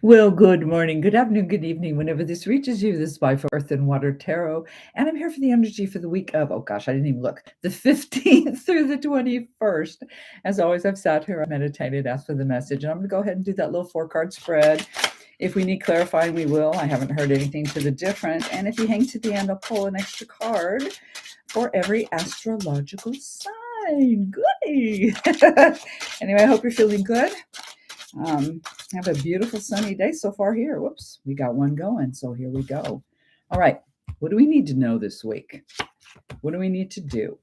Well, good morning, good afternoon, good evening, whenever this reaches you. This is by Earth and Water Tarot, and I'm here for the energy for the week of, oh gosh, I didn't even look, the 15th through the 21st. As always, I've sat here, I've meditated, asked for the message, and I'm going to go ahead and do that little 4 card spread. If we need clarifying, we will. I haven't heard anything to the different. And if you hang to the end, I'll pull an extra card for every astrological sign. Goody! Anyway, I hope you're feeling good. Um, have a beautiful sunny day so far here. Whoops, we got one going. So here we go. All right. What do we need to know this week? What do we need to do?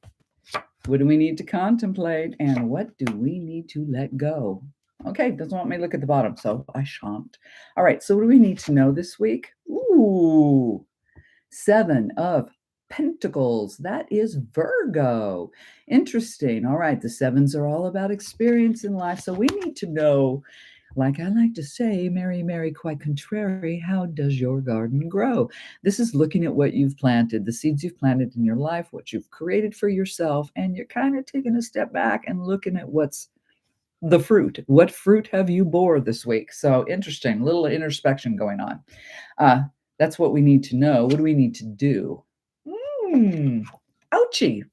What do we need to contemplate? And what do we need to let go? Okay, doesn't want me to look at the bottom, so I shan't. All right, so what do we need to know this week? Ooh, 7 of Pentacles. That is Virgo. Interesting. All right, the sevens are all about experience in life. So we need to know, like I like to say, Mary, Mary, quite contrary, how does your garden grow? This is looking at what you've planted, the seeds you've planted in your life, what you've created for yourself, and you're kind of taking a step back and looking at what's the fruit. What fruit have you bore this week? So interesting, little introspection going on. Uh, that's what we need to know. What do we need to do? Ouchie.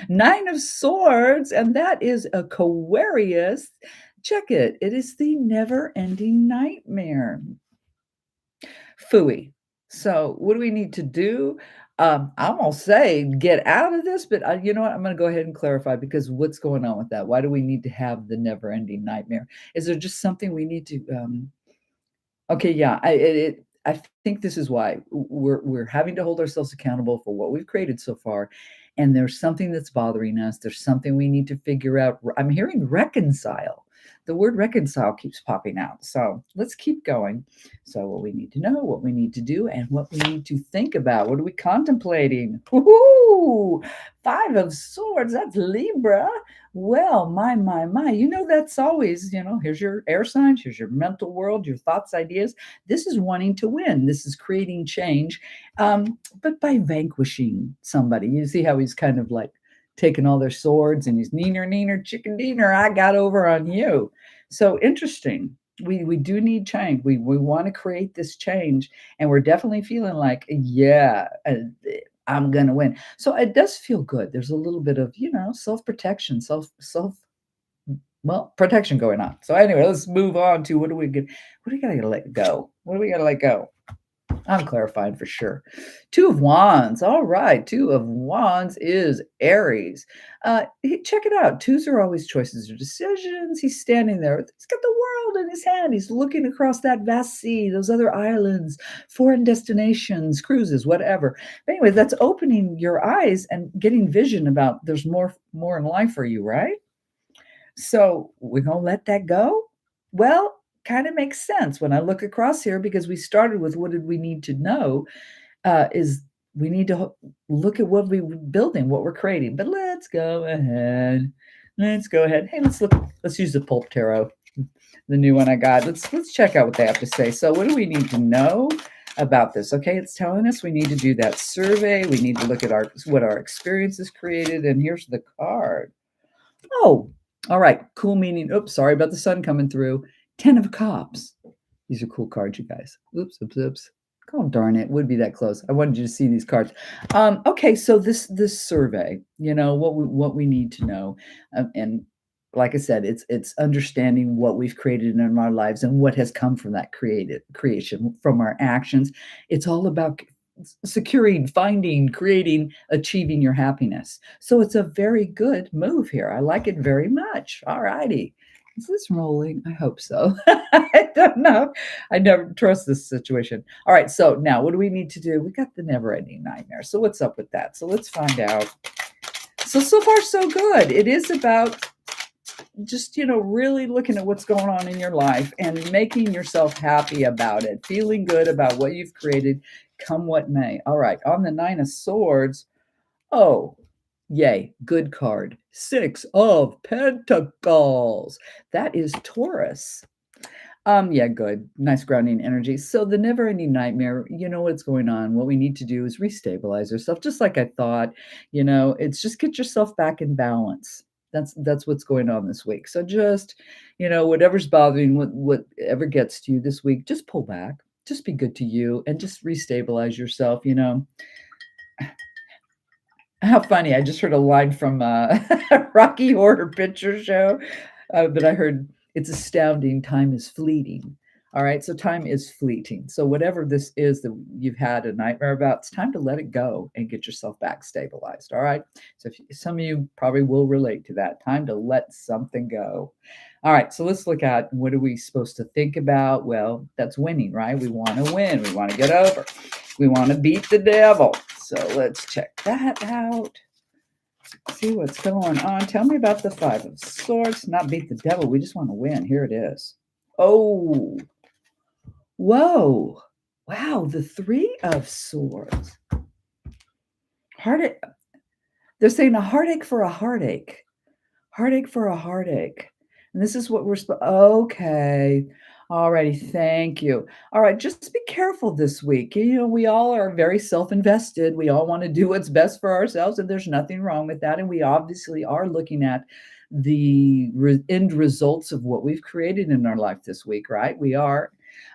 9 of Swords, and that is Aquarius. Check it. It is the never ending nightmare. Fooey. So, what do we need to do? I'm going to say get out of this, but you know what? I'm going to go ahead and clarify because what's going on with that? Why do we need to have the never ending nightmare? Is there just something we need to okay, yeah, I think this is why we're having to hold ourselves accountable for what we've created so far, and there's something that's bothering us. There's something we need to figure out. I'm hearing reconcile. The word reconcile keeps popping out. So let's keep going. So what we need to know, what we need to do, and what we need to think about. What are we contemplating? Woohoo! 5 of Swords. That's Libra. Well, my. You know, that's always, here's your air signs, here's your mental world, your thoughts, ideas. This is wanting to win. This is creating change, but by vanquishing somebody. You see how he's kind of like taking all their swords and he's neener, chicken dinner. I got over on you. So interesting. We do need change. We want to create this change, and we're definitely feeling like, yeah, I'm gonna win. So it does feel good. There's a little bit of, self-protection, protection going on. So anyway, let's move on to what do we gotta let go? What do we gotta let go? I'm clarifying for sure. 2 of Wands. All right. 2 of Wands is Aries. Check it out. Twos are always choices or decisions. He's standing there. He's got the world in his hand. He's looking across that vast sea, those other islands, foreign destinations, cruises, whatever. But anyway, that's opening your eyes and getting vision about there's more in life for you, right? So we're going to let that go? Well, kind of makes sense when I look across here because we started with what did we need to know is we need to look at what we're building, what we're creating. But let's go ahead. Hey, let's use the Pulp Tarot, the new one I got. Let's check out what they have to say. So what do we need to know about this? Okay, it's telling us we need to do that survey. We need to look at what our experience has created. And here's the card. Oh, all right. Cool meaning. Oops, sorry about the sun coming through. 10 of Cups. These are cool cards, you guys. Oops. Oh, darn it. Would be that close. I wanted you to see these cards. Okay, so this survey, what we need to know. And like I said, it's understanding what we've created in our lives and what has come from that creation, from our actions. It's all about securing, finding, creating, achieving your happiness. So it's a very good move here. I like it very much. All righty. Is this rolling? I hope so. I don't know. I never trust this situation. All right. So now what do we need to do? We got the never ending nightmare. So what's up with that? So let's find out. So far, so good. It is about just, really looking at what's going on in your life and making yourself happy about it, feeling good about what you've created, come what may. All right. On the 9 of Swords. Oh, yay. Good card. 6 of Pentacles. That is Taurus. Yeah, good. Nice grounding energy. So the never-ending nightmare, you know what's going on. What we need to do is restabilize ourselves, just like I thought. It's just get yourself back in balance. That's what's going on this week. So just, whatever's bothering, whatever gets to you this week, just pull back. Just be good to you and just restabilize yourself. How funny. I just heard a line from Rocky Horror Picture Show that I heard. It's astounding. Time is fleeting. All right. So time is fleeting. So whatever this is that you've had a nightmare about, it's time to let it go and get yourself back stabilized. All right. So some of you probably will relate to that. Time to let something go. All right. So let's look at what are we supposed to think about? Well, that's winning, right? We want to win. We want to get over. We want to beat the devil. So let's check that out. See what's going on. Tell me about the Five of Swords. Not beat the devil. We just want to win. Here it is. Oh, whoa. Wow, the Three of Swords. Heartache. They're saying a heartache for a heartache. Heartache for a heartache. And this is what we're supposed. Okay. Alrighty, thank you. All right, just be careful this week. We all are very self-invested. We all want to do what's best for ourselves, and there's nothing wrong with that. And we obviously are looking at the end results of what we've created in our life this week, right? We are.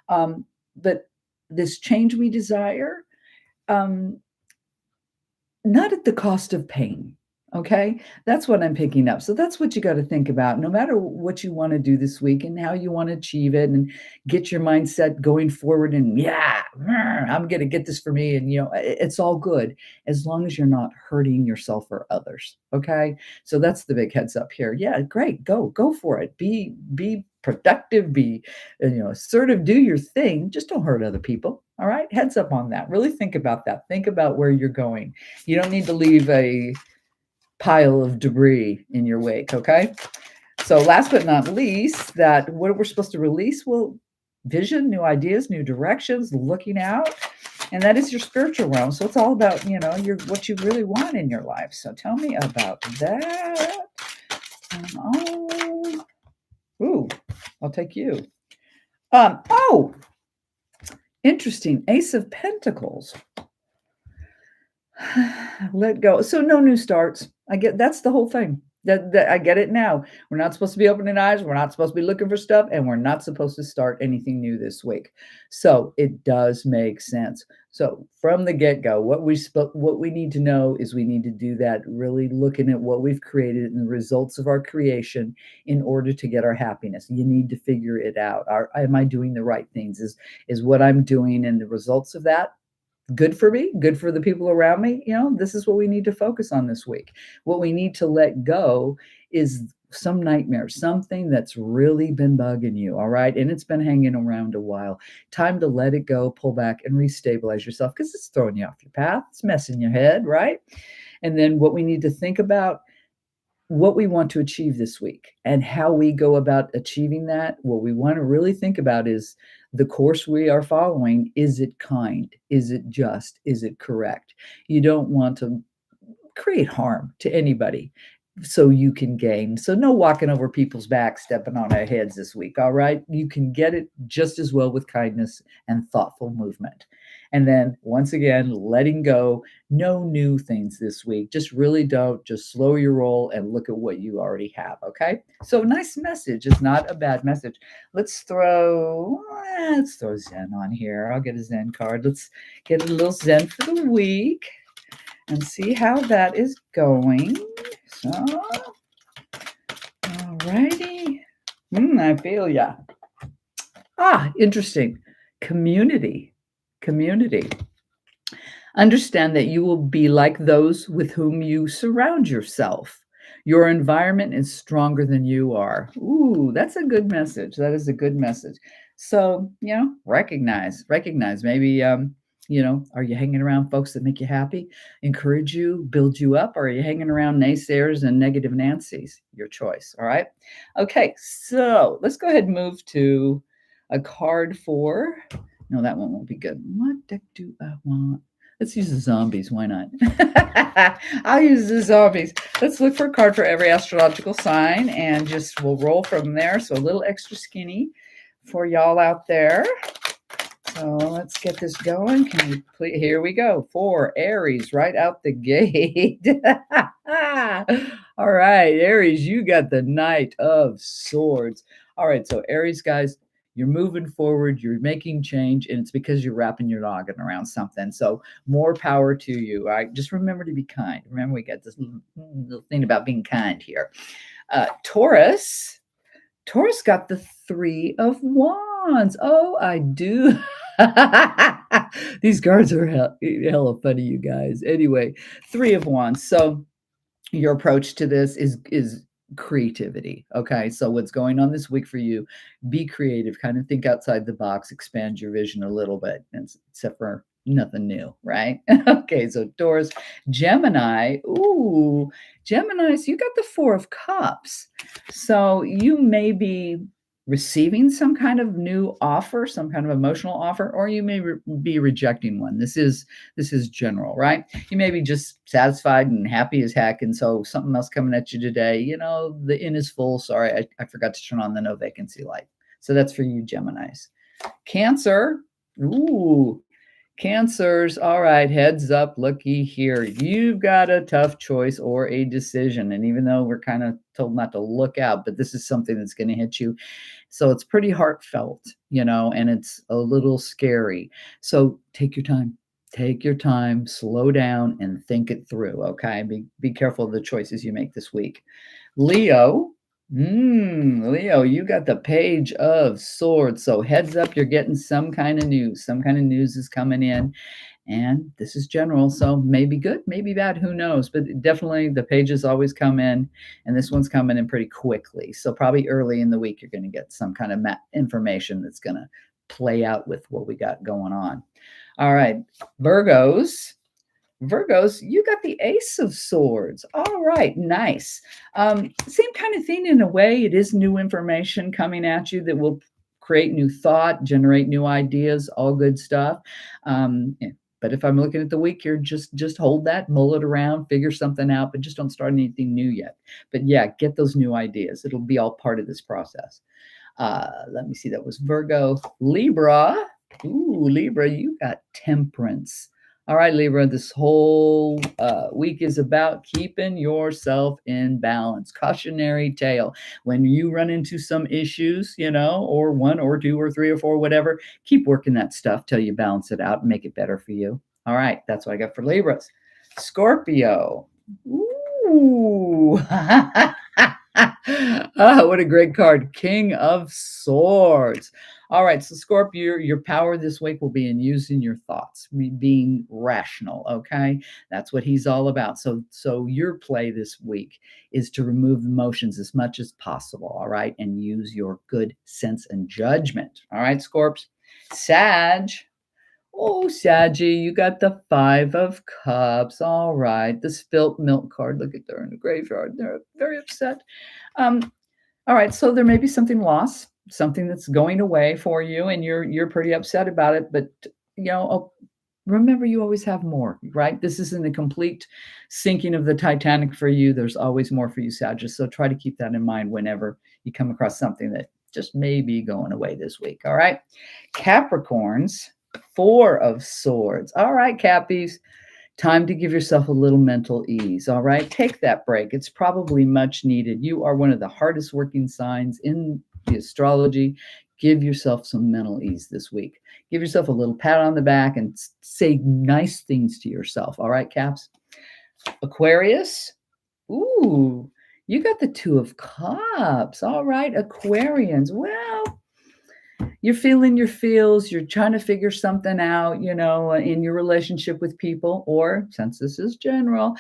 But this change we desire, not at the cost of pain. Okay, that's what I'm picking up. So that's what you got to think about. No matter what you want to do this week and how you want to achieve it, and get your mindset going forward. And I'm going to get this for me. And it's all good as long as you're not hurting yourself or others. Okay, so that's the big heads up here. Yeah, great. Go for it. Be productive. Be assertive. Do your thing. Just don't hurt other people. All right, heads up on that. Really think about that. Think about where you're going. You don't need to leave a pile of debris in your wake. Okay. So last but not least, what we're supposed to release? Well, vision, new ideas, new directions, looking out. And that is your spiritual realm. So it's all about, what you really want in your life. So tell me about that. Ooh, I'll take you. Interesting. Ace of Pentacles. Let go. So no new starts. That's the whole thing. That I get it now. We're not supposed to be opening eyes. We're not supposed to be looking for stuff, and we're not supposed to start anything new this week. So it does make sense. So from the get-go, what we need to know is we need to do that, really looking at what we've created and the results of our creation in order to get our happiness. You need to figure it out. Am I doing the right things? Is what I'm doing and the results of that good for me, good for the people around me? This is what we need to focus on this week. What we need to let go is some nightmare, something that's really been bugging you. All right. And it's been hanging around a while. Time to let it go, pull back and restabilize yourself, because it's throwing you off your path. It's messing your head. Right. And then what we need to think about, what we want to achieve this week and how we go about achieving that. What we want to really think about is the course we are following. Is it kind? Is it just? Is it correct? You don't want to create harm to anybody so you can gain. So no walking over people's backs, stepping on their heads this week. All right. You can get it just as well with kindness and thoughtful movement. And then once again, letting go, no new things this week. Just slow your roll and look at what you already have. Okay. So nice message. It's not a bad message. Let's throw Zen on here. I'll get a Zen card. Let's get a little Zen for the week and see how that is going. So, all righty. I feel ya. Interesting. Community. Understand that you will be like those with whom you surround yourself. Your environment is stronger than you are. Ooh, that's a good message. That is a good message. So, recognize. Maybe, are you hanging around folks that make you happy, encourage you, build you up? Or are you hanging around naysayers and negative Nancys? Your choice. All right. Okay. So let's go ahead and move to a card for. No, that one won't be good. What deck do I want? Let's use the zombies. Why not? I'll use the zombies. Let's look for a card for every astrological sign, and we'll roll from there. So a little extra skinny for y'all out there. So let's get this going. Can you please? Here we go. 4, Aries, right out the gate. All right, Aries, you got the Knight of Swords. All right, so Aries, guys, you're moving forward, you're making change, and it's because you're wrapping your noggin around something. So more power to you. All right, just remember to be kind. Remember, we got this little thing about being kind here. Taurus. Taurus got the 3 of Wands. Oh, I do. These cards are hella funny, you guys. Anyway, 3 of Wands. So your approach to this is creativity. Okay, so what's going on this week for you? Be creative, kind of think outside the box, expand your vision a little bit, except for nothing new, right? Okay, so Taurus, Gemini. Ooh, Gemini, so you got the 4 of Cups. So you may be receiving some kind of new offer, some kind of emotional offer, or you may be rejecting one. This is general, right? You may be just satisfied and happy as heck, and so something else coming at you today. The inn is full. Sorry, I forgot to turn on the no vacancy light. So that's for you, Geminis. Cancer. Ooh, Cancers, all right, heads up, looky here. You've got a tough choice or a decision. And even though we're kind of told not to look out, but this is something that's going to hit you. So it's pretty heartfelt, and it's a little scary. So take your time. Take your time, slow down, and think it through, okay? Be careful of the choices you make this week. Leo. Leo, you got the Page of Swords. So heads up, you're getting some kind of news. Some kind of news is coming in. And this is general, so maybe good, maybe bad, who knows? But definitely the pages always come in, and this one's coming in pretty quickly. So probably early in the week, you're going to get some kind of information that's going to play out with what we got going on. All right, Virgos. Virgos, you got the Ace of Swords. All right, nice. Same kind of thing in a way. It is new information coming at you that will create new thought, generate new ideas, all good stuff. But if I'm looking at the week here, just hold that, mull it around, figure something out, but just don't start anything new yet. But yeah, get those new ideas. It'll be all part of this process. Let me see. That was Virgo. Libra. Ooh, Libra, you got Temperance. All right, Libra, this whole week is about keeping yourself in balance. Cautionary tale. When you run into some issues, or 1 or 2 or 3 or 4, whatever, keep working that stuff till you balance it out and make it better for you. All right, that's what I got for Libras. Scorpio. Ooh. What a great card. King of Swords. All right, so Scorpio, your power this week will be in using your thoughts, being rational, okay? That's what he's all about. So your play this week is to remove emotions as much as possible, all right? And use your good sense and judgment. All right, Scorps. Sag. Oh, Saggy, you got the 5 of Cups. All right. The spilt milk card. Look at her in the graveyard. They're very upset. All right. So there may be something lost, something that's going away for you, and you're pretty upset about it. But remember, you always have more, right? This isn't a complete sinking of the Titanic for you. There's always more for you, Sagittarius. So try to keep that in mind whenever you come across something that just may be going away this week. All right. Capricorns. 4 of Swords. All right, Cappies. Time to give yourself a little mental ease. All right, take that break. It's probably much needed. You are one of the hardest working signs in the astrology. Give yourself some mental ease this week. Give yourself a little pat on the back and say nice things to yourself. All right, Caps. Aquarius. Ooh, you got the 2 of Cups. All right, Aquarians. Well, you're feeling your feels, you're trying to figure something out, in your relationship with people, or since this is general,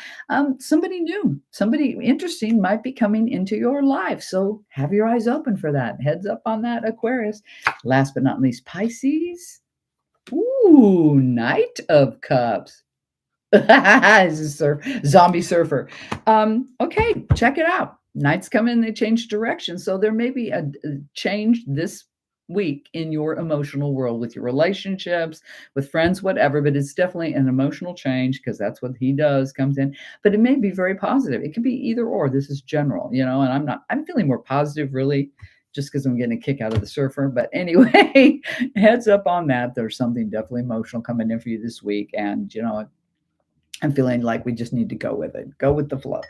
somebody new, somebody interesting might be coming into your life. So have your eyes open for that. Heads up on that, Aquarius. Last but not least, Pisces. Ooh, Knight of Cups. This is zombie surfer. Okay, check it out. Nights come in, they change direction. So there may be a change this week in your emotional world with your relationships, with friends, whatever, but it's definitely an emotional change because that's what he does, comes in. But it may be very positive. It could be either or. This is general, and I'm feeling more positive, really, just because I'm getting a kick out of the surfer. But anyway, heads up on that. There's something definitely emotional coming in for you this week. And, I'm feeling like we just need to go with it, go with the flow.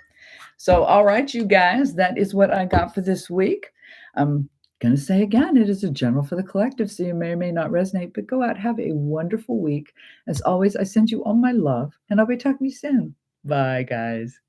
So, all right, you guys, that is what I got for this week. I'm going to say again, it is a general for the collective, so you may or may not resonate, but go out, have a wonderful week. As always, I send you all my love, and I'll be talking to you soon. Bye, guys.